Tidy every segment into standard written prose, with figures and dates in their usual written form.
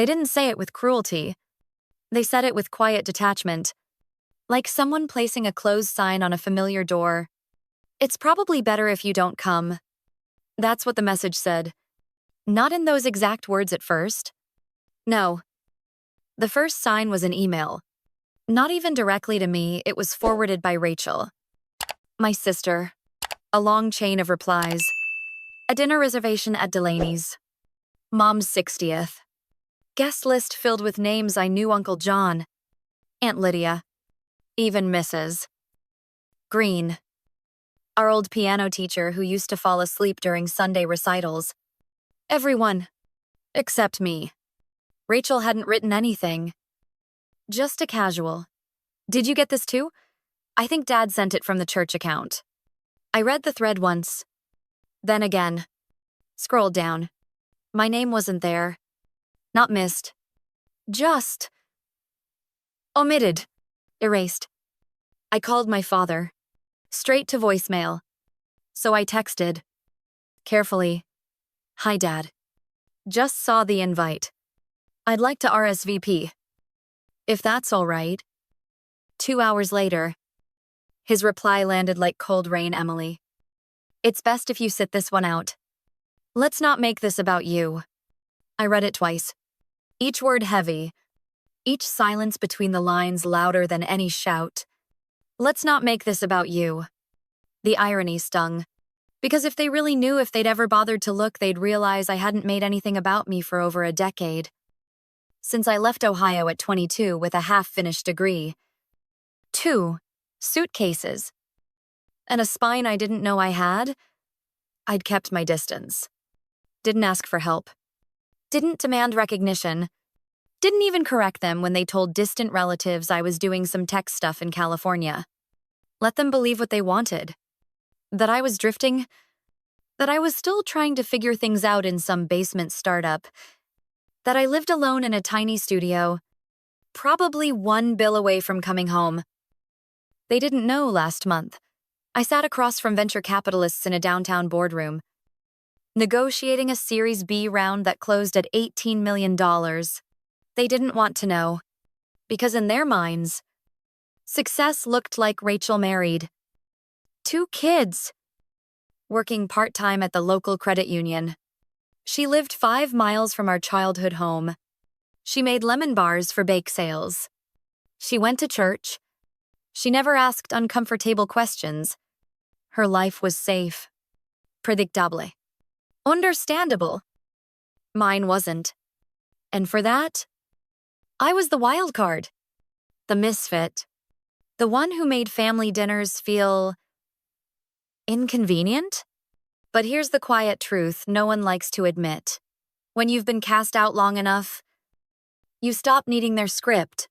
They didn't say it with cruelty. They said it with quiet detachment, like someone placing a closed sign on a familiar door. It's probably better if you don't come. That's what the message said. Not in those exact words at first. No. The first sign was an email. Not even directly to me, it was forwarded by Rachel. My sister. A long chain of replies. A dinner reservation at Delaney's. Mom's 60th. Guest list filled with names I knew: Uncle John, Aunt Lydia, even Mrs. Green, our old piano teacher who used to fall asleep during Sunday recitals. Everyone, except me. Rachel hadn't written anything. Just a casual. Did you get this too? I think Dad sent it from the church account. I read the thread once. Then again. Scrolled down. My name wasn't there. Not missed. Just omitted. Erased. I called my father. Straight to voicemail. So I texted. Carefully. Hi, Dad. Just saw the invite. I'd like to RSVP. If that's all right. 2 hours later. His reply landed like cold rain, Emily. It's best if you sit this one out. Let's not make this about you. I read it twice. Each word heavy. Each silence between the lines louder than any shout. Let's not make this about you. The irony stung. Because if they really knew if they'd ever bothered to look, they'd realize I hadn't made anything about me for over a decade. Since I left Ohio at 22 with a half-finished degree. 2 suitcases. And a spine I didn't know I had. I'd kept my distance. Didn't ask for help. Didn't demand recognition. Didn't even correct them when they told distant relatives I was doing some tech stuff in California. Let them believe what they wanted. That I was drifting. That I was still trying to figure things out in some basement startup. That I lived alone in a tiny studio. Probably 1 bill away from coming home. They didn't know last month. I sat across from venture capitalists in a downtown boardroom, negotiating a Series B round that closed at $18 million. They didn't want to know. Because in their minds, success looked like Rachel married. 2 kids. Working part-time at the local credit union. She lived 5 miles from our childhood home. She made lemon bars for bake sales. She went to church. She never asked uncomfortable questions. Her life was safe. Predictable. Understandable. Mine wasn't. And for that, I was the wild card. The misfit. The one who made family dinners feel inconvenient? But here's the quiet truth no one likes to admit. When you've been cast out long enough, you stop needing their script.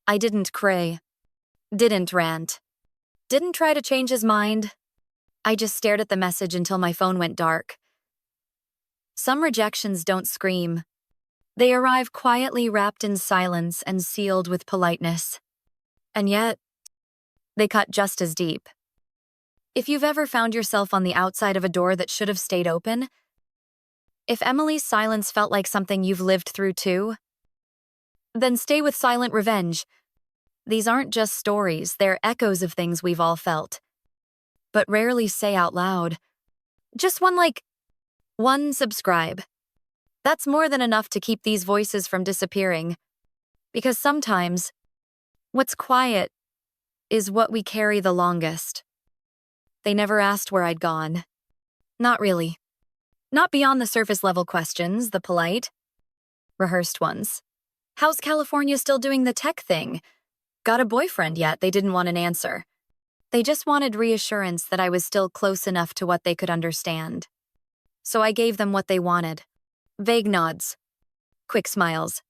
I didn't cray. Didn't rant. Didn't try to change his mind. I just stared at the message until my phone went dark. Some rejections don't scream. They arrive quietly, wrapped in silence and sealed with politeness. And yet, they cut just as deep. If you've ever found yourself on the outside of a door that should have stayed open, if Emily's silence felt like something you've lived through too, then stay with silent revenge. These aren't just stories, they're echoes of things we've all felt, but rarely say out loud. Just one subscribe. That's more than enough to keep these voices from disappearing. Because sometimes, what's quiet is what we carry the longest. They never asked where I'd gone. Not really. Not beyond the surface level questions, the polite, rehearsed ones. How's California still doing the tech thing? Got a boyfriend yet? They didn't want an answer. They just wanted reassurance that I was still close enough to what they could understand. So I gave them what they wanted. Vague nods. Quick smiles.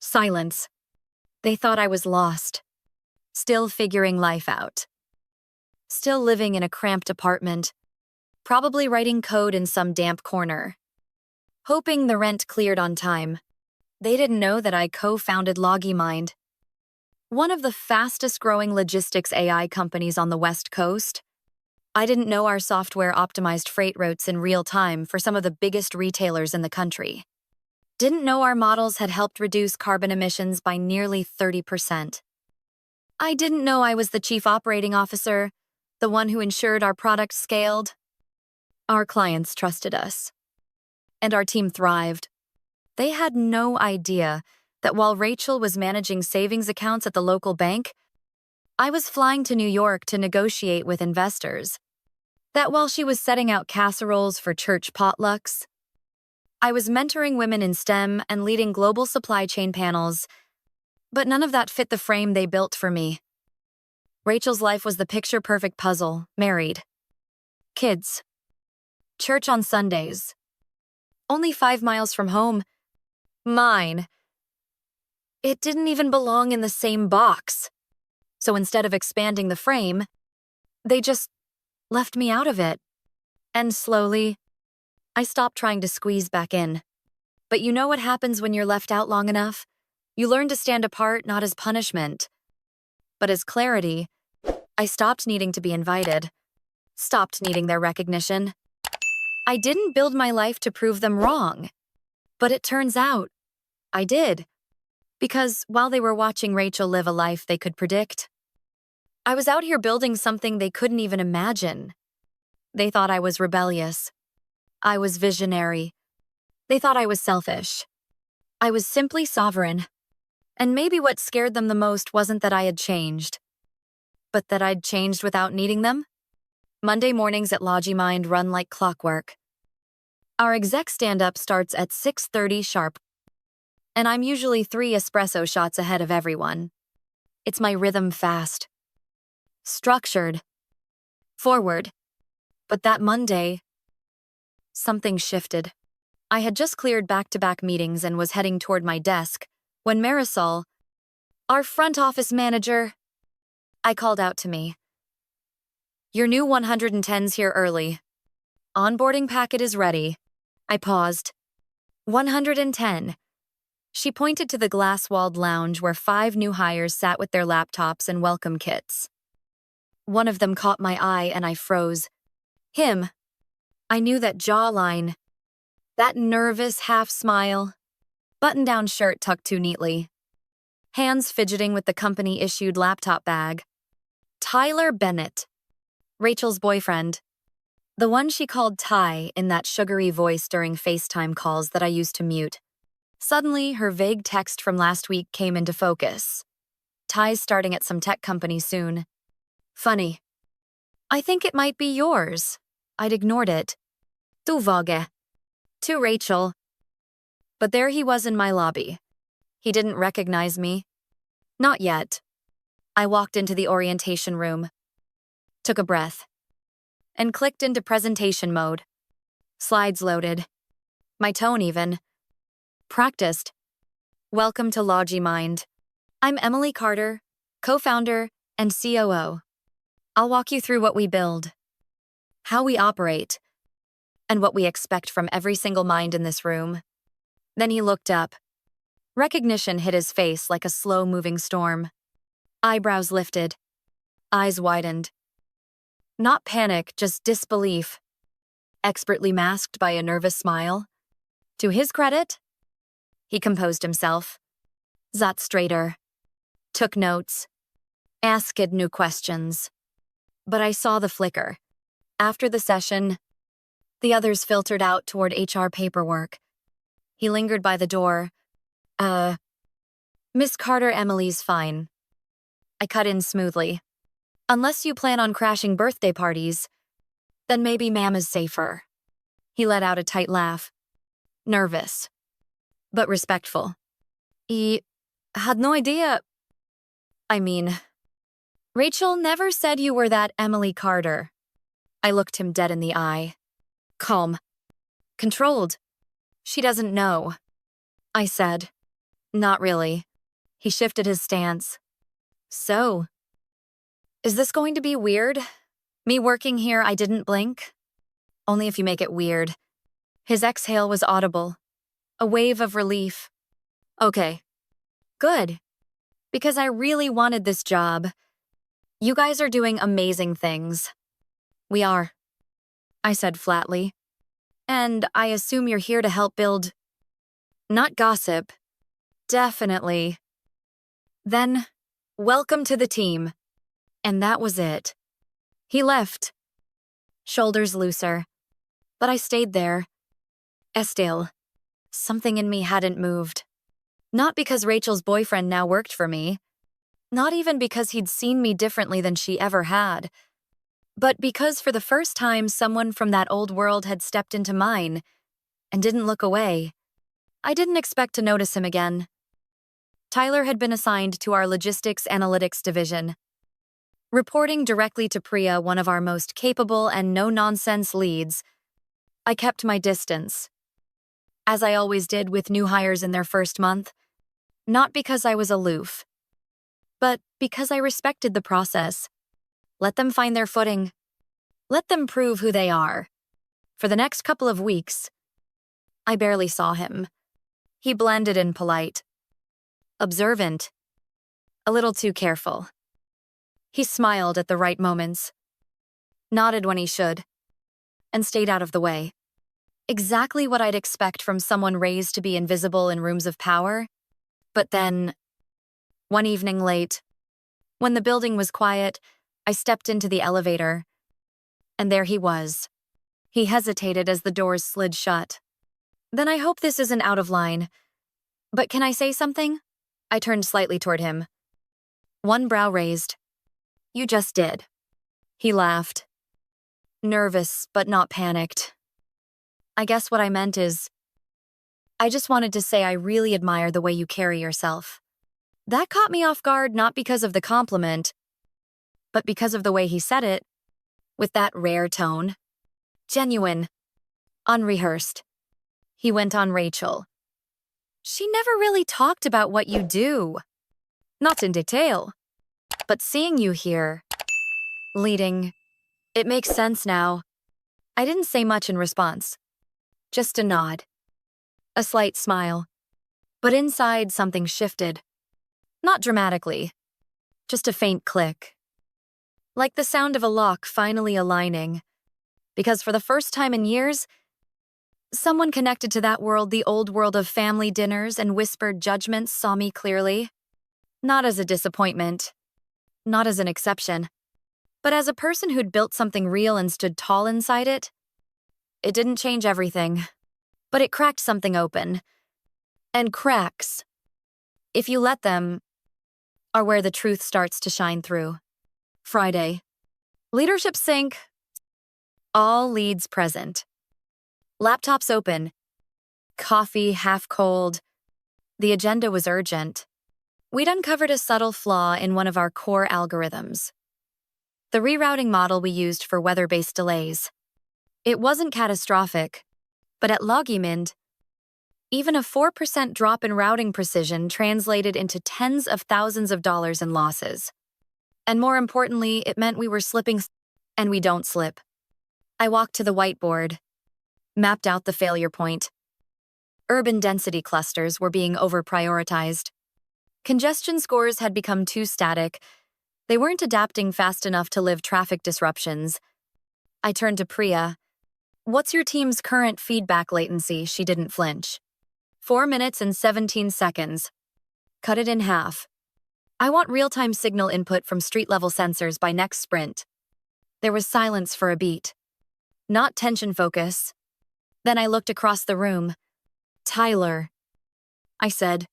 Silence. They thought I was lost. Still figuring life out. Still living in a cramped apartment. Probably writing code in some damp corner. Hoping the rent cleared on time. They didn't know that I co-founded LoggyMind, one of the fastest-growing logistics AI companies on the West Coast. I didn't know our software optimized freight routes in real time for some of the biggest retailers in the country. Didn't know our models had helped reduce carbon emissions by nearly 30%. I didn't know I was the chief operating officer, the one who ensured our product scaled. Our clients trusted us, and our team thrived. They had no idea that while Rachel was managing savings accounts at the local bank, I was flying to New York to negotiate with investors. That while she was setting out casseroles for church potlucks, I was mentoring women in STEM and leading global supply chain panels, but none of that fit the frame they built for me. Rachel's life was the picture-perfect puzzle: married, kids, church on Sundays, only 5 miles from home. Mine. It didn't even belong in the same box. So instead of expanding the frame, they just left me out of it. And slowly, I stopped trying to squeeze back in. But you know what happens when you're left out long enough? You learn to stand apart not as punishment, but as clarity. I stopped needing to be invited, stopped needing their recognition. I didn't build my life to prove them wrong, but it turns out I did. Because while they were watching Rachel live a life they could predict, I was out here building something they couldn't even imagine. They thought I was rebellious. I was visionary. They thought I was selfish. I was simply sovereign. And maybe what scared them the most wasn't that I had changed, but that I'd changed without needing them. Monday mornings at LogiMind run like clockwork. Our exec stand-up starts at 6:30 sharp, and I'm usually 3 espresso shots ahead of everyone. It's my rhythm: fast, structured, forward. But that Monday, something shifted. I had just cleared back-to-back meetings and was heading toward my desk when Marisol, our front office manager, I called out to me. "Your new 110's here early. Onboarding packet is ready." I paused. 110. She pointed to the glass-walled lounge where 5 new hires sat with their laptops and welcome kits. One of them caught my eye and I froze. Him. I knew that jawline, that nervous half-smile, button-down shirt tucked too neatly, hands fidgeting with the company-issued laptop bag. Tyler Bennett, Rachel's boyfriend. The one she called Ty in that sugary voice during FaceTime calls that I used to mute. Suddenly, her vague text from last week came into focus. Ty's starting at some tech company soon. Funny. I think it might be yours. I'd ignored it. Tu vage. To Rachel. But there he was in my lobby. He didn't recognize me. Not yet. I walked into the orientation room, took a breath, and clicked into presentation mode. Slides loaded. My tone even. Practiced. Welcome to LogiMind. I'm Emily Carter, co-founder and COO. I'll walk you through what we build, how we operate, and what we expect from every single mind in this room. Then he looked up. Recognition hit his face like a slow-moving storm. Eyebrows lifted. Eyes widened. Not panic, just disbelief. Expertly masked by a nervous smile. To his credit, he composed himself. Sat straighter. Took notes. Asked new questions. But I saw the flicker. After the session, the others filtered out toward HR paperwork. He lingered by the door. Miss Carter, Emily's fine. I cut in smoothly. Unless you plan on crashing birthday parties, then maybe ma'am is safer. He let out a tight laugh. Nervous, but respectful. He had no idea. I mean, Rachel never said you were that Emily Carter. I looked him dead in the eye. Calm. Controlled. She doesn't know. I said. Not really. He shifted his stance. So, is this going to be weird? Me working here, I didn't blink? Only if you make it weird. His exhale was audible. A wave of relief. Okay. Good. Because I really wanted this job. You guys are doing amazing things. We are. I said flatly. And I assume you're here to help build. Not gossip. Definitely. Then, welcome to the team. And that was it. He left, shoulders looser. But I stayed there. Still, something in me hadn't moved. Not because Rachel's boyfriend now worked for me. Not even because he'd seen me differently than she ever had. But because for the first time someone from that old world had stepped into mine and didn't look away. I didn't expect to notice him again. Tyler had been assigned to our logistics analytics division. Reporting directly to Priya, one of our most capable and no-nonsense leads, I kept my distance, as I always did with new hires in their first month, not because I was aloof, but because I respected the process. Let them find their footing. Let them prove who they are. For the next couple of weeks, I barely saw him. He blended in polite, observant, a little too careful. He smiled at the right moments, nodded when he should, and stayed out of the way. Exactly what I'd expect from someone raised to be invisible in rooms of power. But then, one evening late, when the building was quiet, I stepped into the elevator, and there he was. He hesitated as the doors slid shut. Then I hope this isn't out of line. But can I say something? I turned slightly toward him. One brow raised. You just did. He laughed. Nervous, but not panicked. I guess what I meant is, I just wanted to say I really admire the way you carry yourself. That caught me off guard not because of the compliment, but because of the way he said it, with that rare tone. Genuine. Unrehearsed. He went on Rachel. She never really talked about what you do. Not in detail. But seeing you here, leading, it makes sense now. I didn't say much in response. Just a nod. A slight smile. But inside, something shifted. Not dramatically. Just a faint click. Like the sound of a lock finally aligning. Because for the first time in years, someone connected to that world, the old world of family dinners and whispered judgments, saw me clearly. Not as a disappointment. Not as an exception. But as a person who'd built something real and stood tall inside it. It didn't change everything. But it cracked something open. And cracks, if you let them, are where the truth starts to shine through. Friday. Leadership sync. All leads present. Laptops open. Coffee half cold. The agenda was urgent. We'd uncovered a subtle flaw in one of our core algorithms. The rerouting model we used for weather-based delays. It wasn't catastrophic, but at Logimind, even a 4% drop in routing precision translated into tens of thousands of dollars in losses. And more importantly, it meant we were slipping, and we don't slip. I walked to the whiteboard, mapped out the failure point. Urban density clusters were being over-prioritized. Congestion scores had become too static. They weren't adapting fast enough to live traffic disruptions. I turned to Priya. What's your team's current feedback latency? She didn't flinch. 4 minutes and 17 seconds. Cut it in half. I want real-time signal input from street-level sensors by next sprint. There was silence for a beat. Not tension focus. Then I looked across the room. Tyler, I said.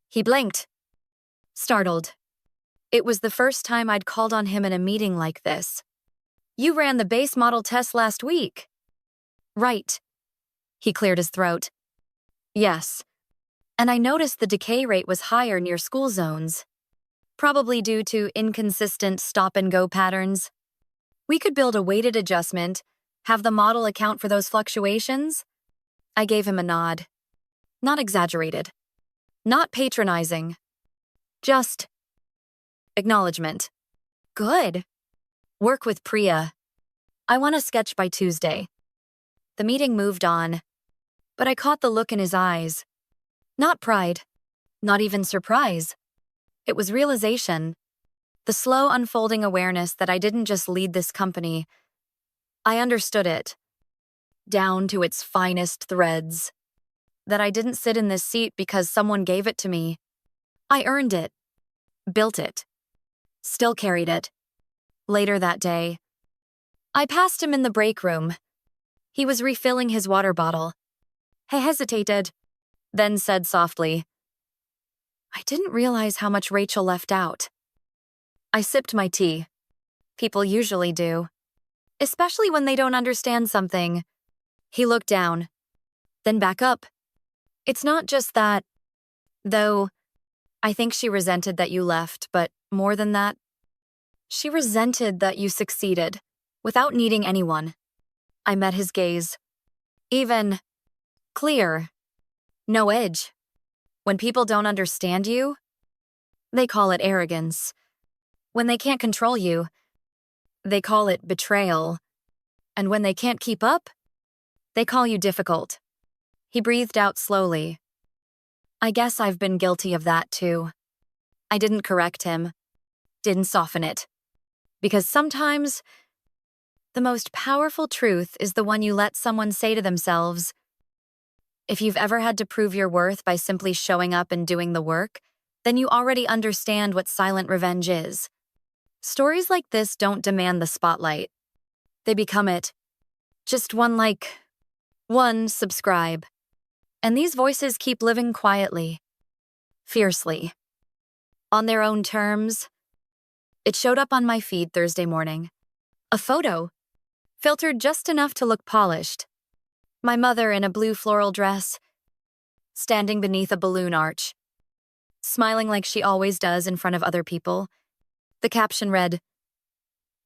He blinked. Startled. It was the first time I'd called on him in a meeting like this. You ran the base model test last week. Right. He cleared his throat. Yes. And I noticed the decay rate was higher near school zones. Probably due to inconsistent stop-and-go patterns. We could build a weighted adjustment, have the model account for those fluctuations. I gave him a nod. Not exaggerated. Not patronizing. Just acknowledgement. Good. Work with Priya. I want a sketch by Tuesday. The meeting moved on, but I caught the look in his eyes. Not pride. Not even surprise. It was realization. The slow unfolding awareness that I didn't just lead this company. I understood it. Down to its finest threads. that I didn't sit in this seat because someone gave it to me. I earned it, built it, still carried it. Later that day, I passed him in the break room. He was refilling his water bottle. He hesitated, then said softly, "I didn't realize how much Rachel left out." I sipped my tea. People usually do, especially when they don't understand something. He looked down, then back up. "It's not just that, though. I think she resented that you left, but more than that, she resented that you succeeded, without needing anyone." I met his gaze. Even, clear, no edge. When people don't understand you, they call it arrogance. When they can't control you, they call it betrayal. And when they can't keep up, they call you difficult. He breathed out slowly. I guess I've been guilty of that too. I didn't correct him, didn't soften it. Because sometimes, the most powerful truth is the one you let someone say to themselves. If you've ever had to prove your worth by simply showing up and doing the work, then you already understand what silent revenge is. Stories like this don't demand the spotlight. They become it. Just one like, one subscribe. And these voices keep living quietly, fiercely, on their own terms. It showed up on my feed Thursday morning. A photo, filtered just enough to look polished. My mother in a blue floral dress, standing beneath a balloon arch, smiling like she always does in front of other people. The caption read,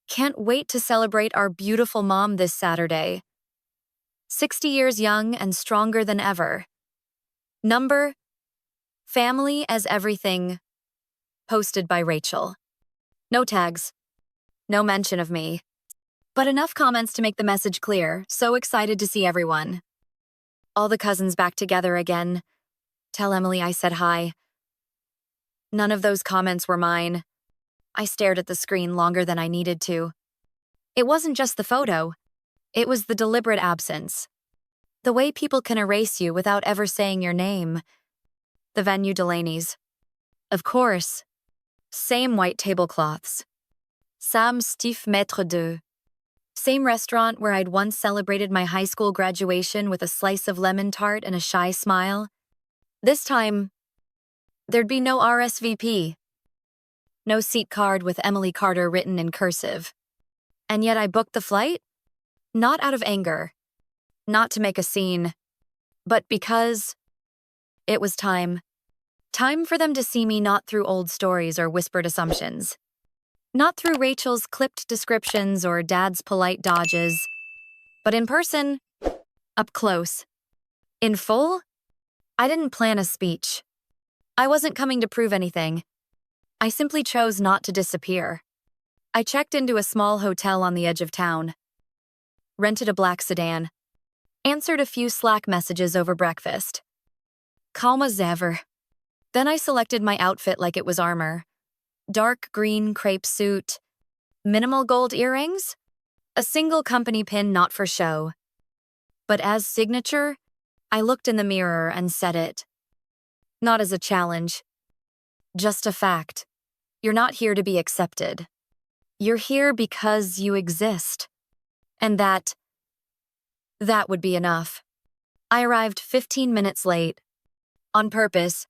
"Can't wait to celebrate our beautiful mom this Saturday. 60 years young and stronger than ever. Number, family as everything." Posted by Rachel. No tags, no mention of me. But enough comments to make the message clear. So excited to see everyone. All the cousins back together again. Tell Emily I said hi. None of those comments were mine. I stared at the screen longer than I needed to. It wasn't just the photo. It was the deliberate absence. The way people can erase you without ever saying your name. The venue Delaney's. Of course. Same white tablecloths. Sam Stif Maître de. Same restaurant where I'd once celebrated my high school graduation with a slice of lemon tart and a shy smile. This time, there'd be no RSVP. No seat card with Emily Carter written in cursive. And yet I booked the flight? Not out of anger. Not to make a scene. But because it was time. Time for them to see me not through old stories or whispered assumptions. Not through Rachel's clipped descriptions or Dad's polite dodges, but in person, up close. In full? I didn't plan a speech. I wasn't coming to prove anything. I simply chose not to disappear. I checked into a small hotel on the edge of town. Rented a black sedan. Answered a few Slack messages over breakfast. Calm as ever. Then I selected my outfit like it was armor. Dark green crepe suit, minimal gold earrings, a single company pin not for show. But as signature, I looked in the mirror and said it. Not as a challenge, just a fact. You're not here to be accepted. You're here because you exist. And that would be enough. I arrived 15 minutes late. On purpose.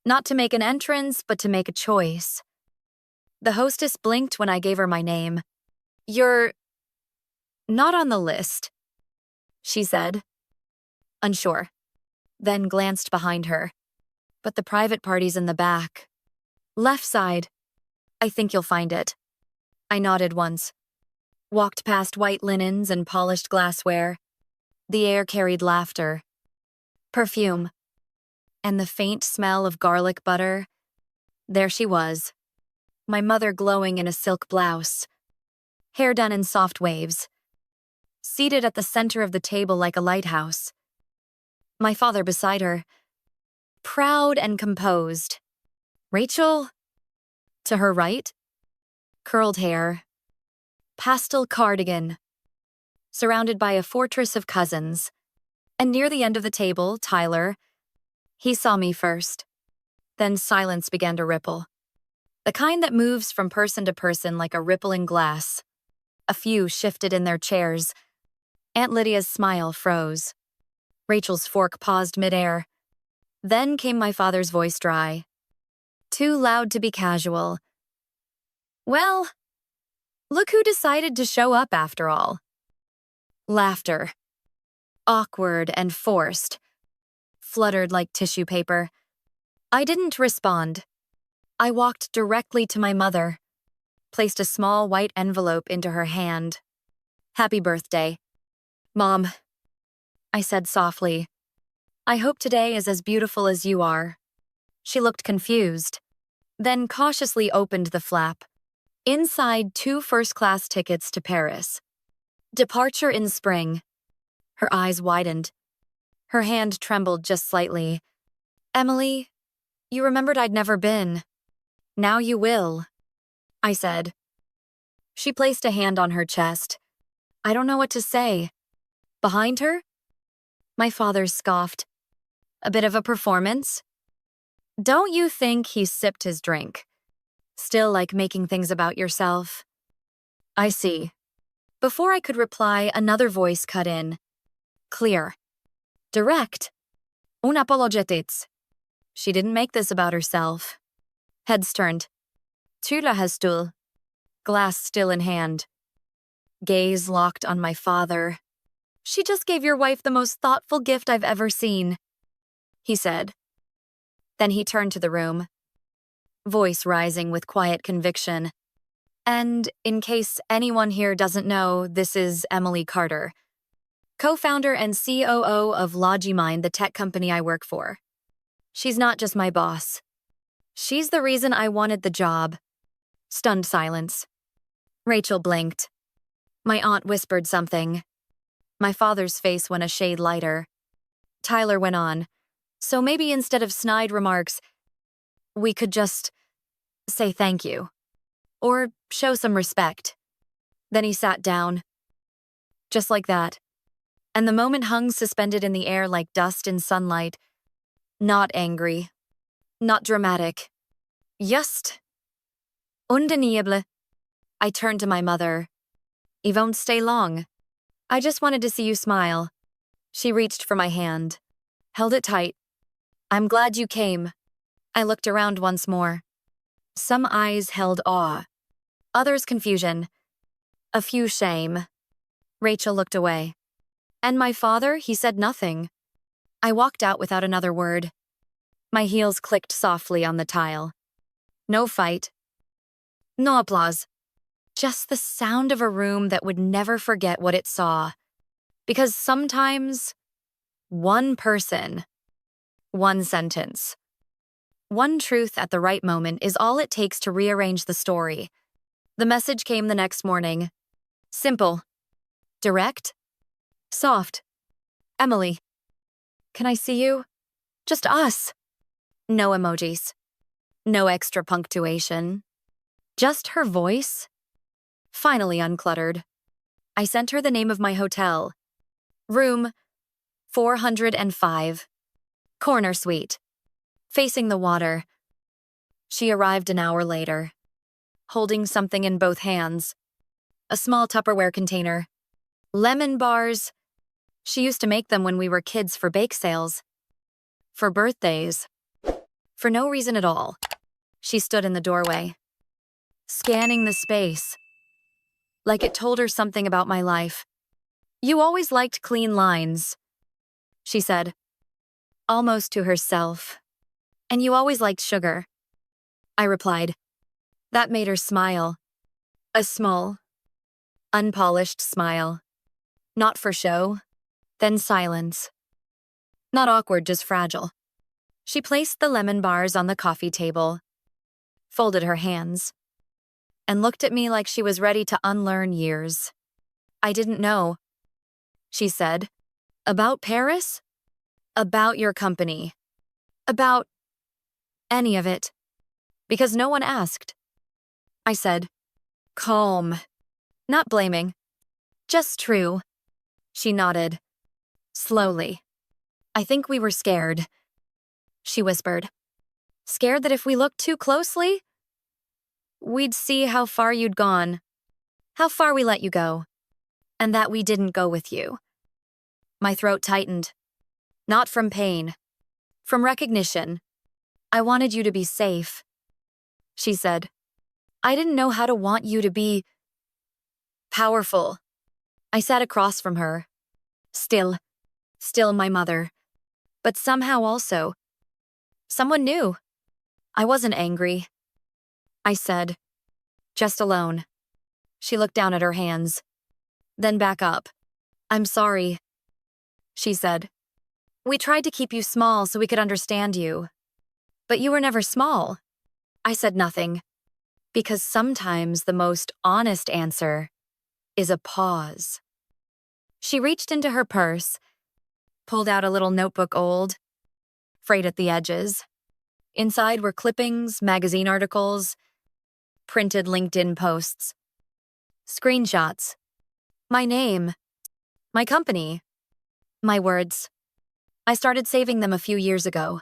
Not to make an entrance, but to make a choice. The hostess blinked when I gave her my name. "You're not on the list," she said. Unsure. Then glanced behind her. "But the private party's in the back. Left side. I think you'll find it." I nodded once. Walked past white linens and polished glassware. The air carried laughter. Perfume. And the faint smell of garlic butter. There she was. My mother glowing in a silk blouse. Hair done in soft waves. Seated at the center of the table like a lighthouse. My father beside her. Proud and composed. Rachel? To her right. Curled hair. Pastel cardigan. Surrounded by a fortress of cousins. And near the end of the table, Tyler, he saw me first. Then silence began to ripple. The kind that moves from person to person like a ripple in glass. A few shifted in their chairs. Aunt Lydia's smile froze. Rachel's fork paused midair. Then came my father's voice dry. Too loud to be casual. Well, look who decided to show up after all. Laughter. Awkward and forced. Fluttered like tissue paper. I didn't respond. I walked directly to my mother, placed a small white envelope into her hand. Happy birthday. Mom, I said softly. I hope today is as beautiful as you are. She looked confused, then cautiously opened the flap. Inside 2 first-class tickets to Paris. Departure in spring. Her eyes widened. Her hand trembled just slightly. Emily, you remembered I'd never been. Now you will, I said. She placed a hand on her chest. I don't know what to say. Behind her? My father scoffed. A bit of a performance? Don't you think he sipped his drink? Still like making things about yourself? I see. Before I could reply, another voice cut in. Clear. Direct. Unapologetic. She didn't make this about herself. Heads turned. Tula has stool. Glass still in hand. Gaze locked on my father. She just gave your wife the most thoughtful gift I've ever seen, he said. Then he turned to the room. Voice rising with quiet conviction. And in case anyone here doesn't know, this is Emily Carter, co-founder and COO of Logimind, the tech company I work for. She's not just my boss. She's the reason I wanted the job. Stunned silence. Rachel blinked. My aunt whispered something. My father's face went a shade lighter. Tyler went on. So maybe instead of snide remarks, we could just say thank you. Or show some respect. Then he sat down. Just like that. And the moment hung suspended in the air like dust in sunlight. Not angry. Not dramatic. Just undeniable. I turned to my mother. You won't stay long. I just wanted to see you smile. She reached for my hand. Held it tight. I'm glad you came. I looked around once more. Some eyes held awe. Others confusion. A few shame. Rachel looked away. And my father, he said nothing. I walked out without another word. My heels clicked softly on the tile. No fight. No applause. Just the sound of a room that would never forget what it saw. Because sometimes, one person, one sentence, one truth at the right moment is all it takes to rearrange the story. The message came the next morning. Simple. Direct. Soft. Emily. Can I see you? Just us. No emojis. No extra punctuation. Just her voice. Finally uncluttered. I sent her the name of my hotel. Room 405. Corner suite. Facing the water. She arrived an hour later. Holding something in both hands. A small Tupperware container. Lemon bars. She used to make them when we were kids for bake sales. For birthdays. For no reason at all. She stood in the doorway. Scanning the space. Like it told her something about my life. You always liked clean lines, she said. Almost to herself. And you always liked sugar. I replied. That made her smile. A small, unpolished smile. Not for show. Then silence. Not awkward, just fragile. She placed the lemon bars on the coffee table, folded her hands, and looked at me like she was ready to unlearn years. I didn't know, she said. About Paris? About your company. About any of it. Because no one asked. I said, calm. Not blaming. Just true. She nodded. Slowly. I think we were scared, she whispered. Scared that if we looked too closely, we'd see how far you'd gone, how far we let you go, and that we didn't go with you. My throat tightened. Not from pain, from recognition. I wanted you to be safe, she said. I didn't know how to want you to be powerful. I sat across from her. Still my mother. But somehow also, someone new. I wasn't angry. I said, just alone. She looked down at her hands, then back up. I'm sorry, she said. We tried to keep you small so we could understand you. But you were never small. I said nothing, because sometimes the most honest answer is a pause. She reached into her purse, pulled out a little notebook frayed at the edges. Inside were clippings, magazine articles, printed LinkedIn posts, screenshots, my name, my company, my words. I started saving them a few years ago,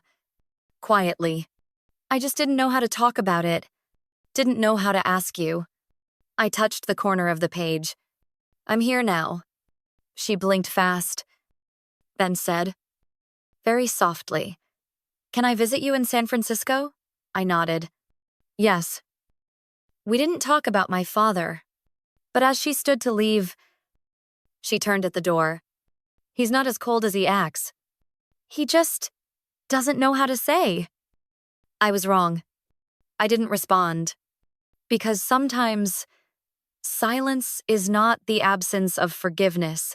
quietly. I just didn't know how to talk about it, didn't know how to ask you. I touched the corner of the page. I'm here now. She blinked fast, then said, very softly, can I visit you in San Francisco? I nodded. Yes. We didn't talk about my father, but as she stood to leave, she turned at the door. He's not as cold as he acts. He just doesn't know how to say. I was wrong. I didn't respond. Because sometimes silence is not the absence of forgiveness.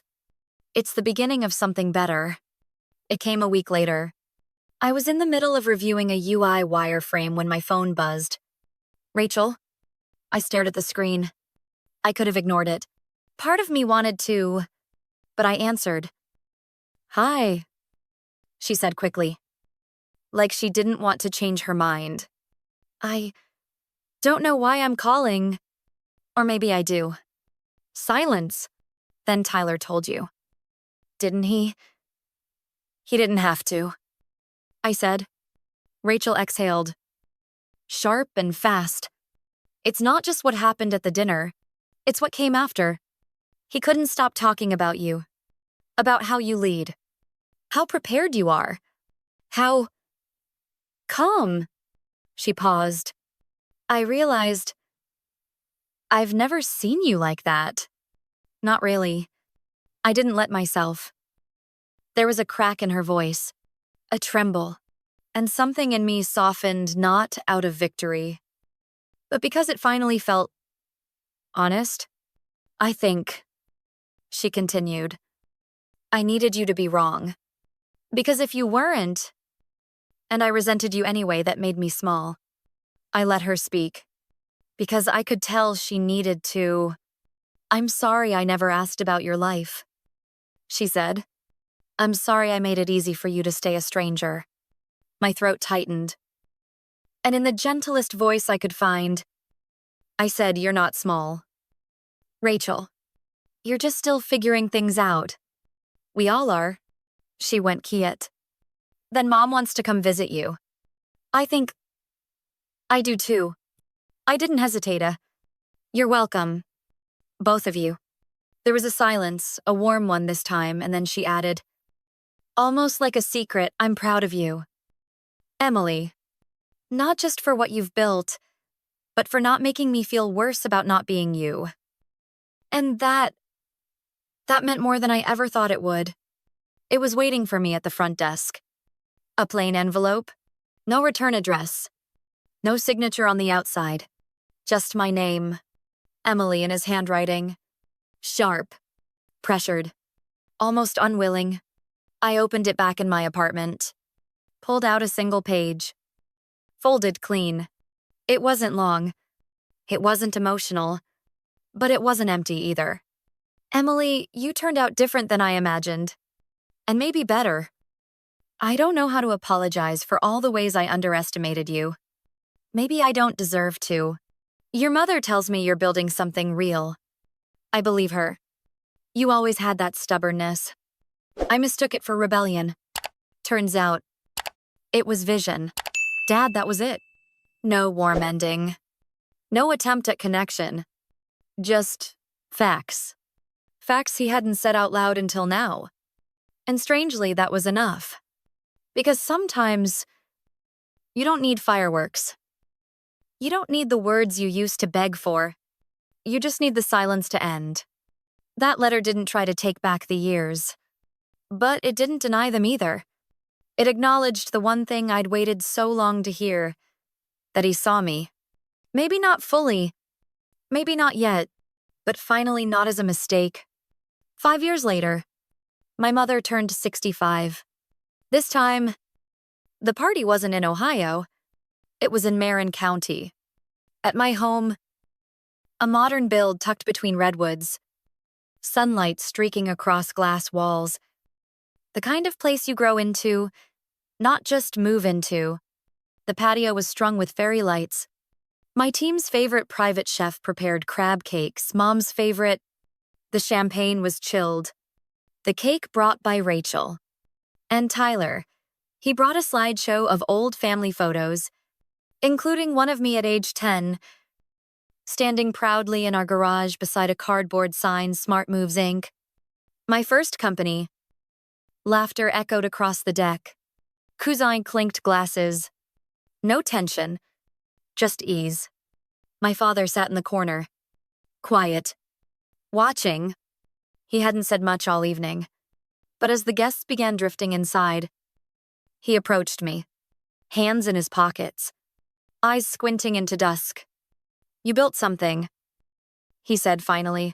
It's the beginning of something better. It came a week later. I was in the middle of reviewing a UI wireframe when my phone buzzed. Rachel? I stared at the screen. I could have ignored it. Part of me wanted to, but I answered. Hi, she said quickly, like she didn't want to change her mind. I don't know why I'm calling, or maybe I do. Silence, then Tyler told you. Didn't he? He didn't have to, I said. Rachel exhaled, sharp and fast. It's not just what happened at the dinner, it's what came after. He couldn't stop talking about you, about how you lead, how prepared you are, how calm. She paused. I realized I've never seen you like that. Not really. I didn't let myself. There was a crack in her voice, a tremble, and something in me softened not out of victory, but because it finally felt honest. I think, she continued, I needed you to be wrong. Because if you weren't, and I resented you anyway, that made me small. I let her speak, because I could tell she needed to. I'm sorry I never asked about your life, she said. I'm sorry I made it easy for you to stay a stranger. My throat tightened. And in the gentlest voice I could find, I said, you're not small. Rachel, you're just still figuring things out. We all are. She went quiet. Then Mom wants to come visit you. I think I do too. I didn't hesitate. You're welcome. Both of you. There was a silence, a warm one this time, and then she added, almost like a secret, I'm proud of you. Emily. Not just for what you've built, but for not making me feel worse about not being you. And that meant more than I ever thought it would. It was waiting for me at the front desk. A plain envelope, no return address, no signature on the outside, just my name, Emily, in his handwriting. Sharp, pressured, almost unwilling. I opened it back in my apartment, pulled out a single page, folded clean. It wasn't long. It wasn't emotional, but it wasn't empty either. Emily, you turned out different than I imagined. And maybe better. I don't know how to apologize for all the ways I underestimated you. Maybe I don't deserve to. Your mother tells me you're building something real. I believe her. You always had that stubbornness. I mistook it for rebellion. Turns out, it was vision. Dad, that was it. No warm ending. No attempt at connection. Just facts. Facts he hadn't said out loud until now. And strangely, that was enough. Because sometimes, you don't need fireworks. You don't need the words you used to beg for. You just need the silence to end. That letter didn't try to take back the years. But it didn't deny them either. It acknowledged the one thing I'd waited so long to hear, that he saw me. Maybe not fully, maybe not yet, but finally not as a mistake. 5 years later, my mother turned 65. This time, the party wasn't in Ohio, it was in Marin County. At my home, a modern build tucked between redwoods, sunlight streaking across glass walls. The kind of place you grow into, not just move into. The patio was strung with fairy lights. My team's favorite private chef prepared crab cakes, Mom's favorite. The champagne was chilled. The cake brought by Rachel. And Tyler. He brought a slideshow of old family photos, including one of me at age 10, standing proudly in our garage beside a cardboard sign, Smart Moves Inc. My first company. Laughter echoed across the deck. Cousin clinked glasses. No tension, just ease. My father sat in the corner. Quiet. Watching. He hadn't said much all evening. But as the guests began drifting inside, he approached me, hands in his pockets, eyes squinting into dusk. You built something, he said finally.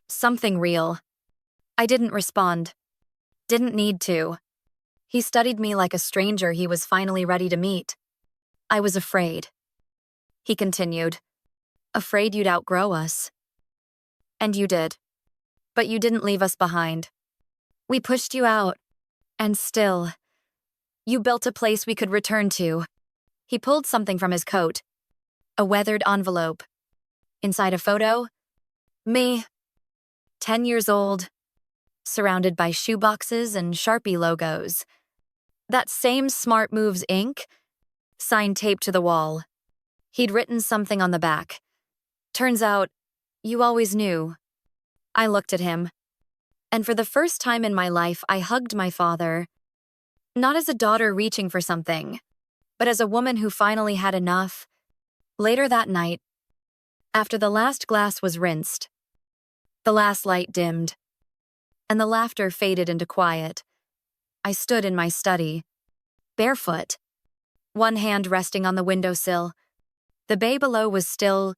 Something real. I didn't respond. Didn't need to. He studied me like a stranger he was finally ready to meet. I was afraid. He continued. Afraid you'd outgrow us. And you did. But you didn't leave us behind. We pushed you out. And still, you built a place we could return to. He pulled something from his coat. A weathered envelope. Inside a photo, me, 10 years old, surrounded by shoeboxes and Sharpie logos. That same Smart Moves Inc. sign taped to the wall. He'd written something on the back. Turns out, you always knew. I looked at him, and for the first time in my life, I hugged my father. Not as a daughter reaching for something, but as a woman who finally had enough. Later that night, after the last glass was rinsed, the last light dimmed, and the laughter faded into quiet, I stood in my study, barefoot, one hand resting on the windowsill. The bay below was still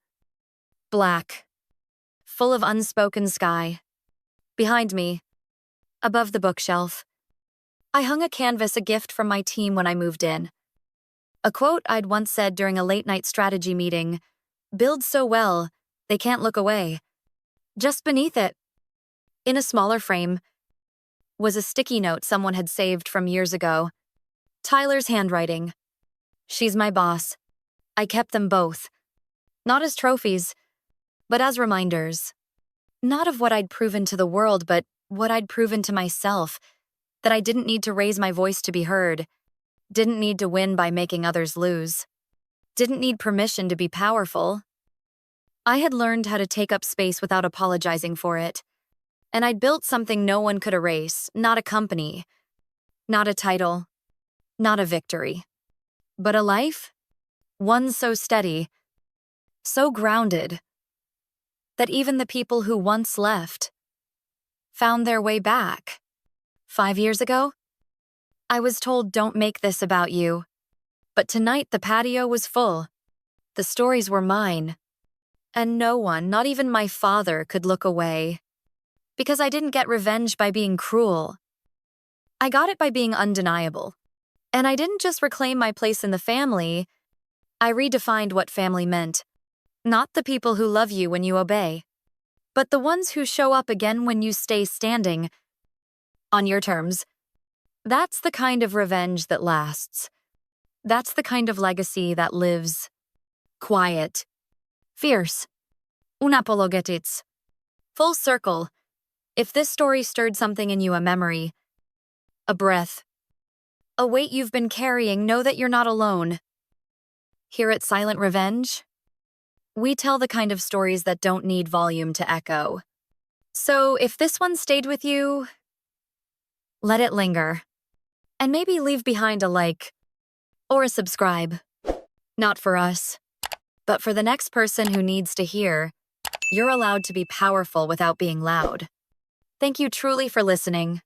black, full of unspoken sky. Behind me, above the bookshelf, I hung a canvas, a gift from my team when I moved in. A quote I'd once said during a late-night strategy meeting, build so well, they can't look away. Just beneath it, in a smaller frame, was a sticky note someone had saved from years ago. Tyler's handwriting. She's my boss. I kept them both. Not as trophies, but as reminders. Not of what I'd proven to the world, but what I'd proven to myself. That I didn't need to raise my voice to be heard. Didn't need to win by making others lose. Didn't need permission to be powerful. I had learned how to take up space without apologizing for it. And I'd built something no one could erase, not a company, not a title, not a victory, but a life, one so steady, so grounded, that even the people who once left found their way back. 5 years ago, I was told don't make this about you, but tonight the patio was full. The stories were mine, and no one, not even my father, could look away. Because I didn't get revenge by being cruel. I got it by being undeniable. And I didn't just reclaim my place in the family, I redefined what family meant. Not the people who love you when you obey, but the ones who show up again when you stay standing. On your terms. That's the kind of revenge that lasts. That's the kind of legacy that lives. Quiet. Fierce. Unapologetic. Full circle. If this story stirred something in you, a memory, a breath, a weight you've been carrying, know that you're not alone. Here at Silent Revenge, we tell the kind of stories that don't need volume to echo. So if this one stayed with you, let it linger. And maybe leave behind a like or a subscribe. Not for us, but for the next person who needs to hear, you're allowed to be powerful without being loud. Thank you truly for listening.